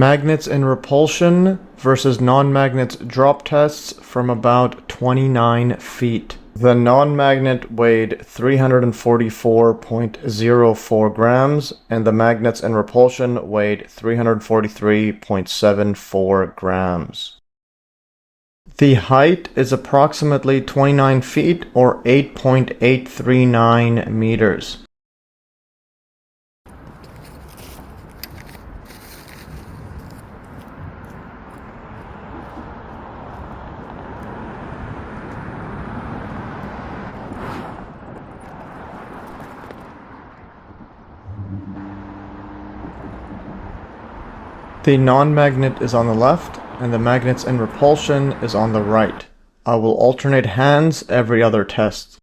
Magnets in repulsion versus non-magnets drop tests from about 29 feet. The non-magnet weighed 344.04 grams, and the magnets in repulsion weighed 343.74 grams. The height is approximately 29 feet or 8.839 meters. The non-magnet is on the left, and the magnets in repulsion is on the right. I will alternate hands every other test.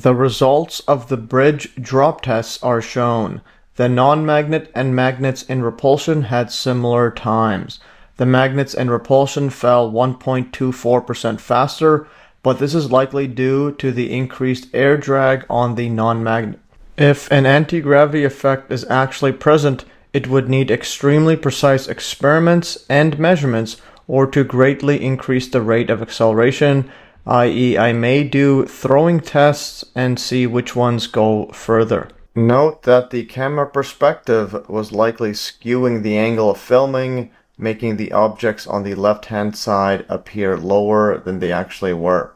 The results of the bridge drop tests are shown. The non-magnet and magnets in repulsion had similar times. The magnets in repulsion fell 1.24% faster, but this is likely due to the increased air drag on the non-magnet. If an anti-gravity effect is actually present, it would need extremely precise experiments and measurements or to greatly increase the rate of acceleration, i.e. I may do throwing tests and see which ones go further. Note that the camera perspective was likely skewing the angle of filming, making the objects on the left-hand side appear lower than they actually were.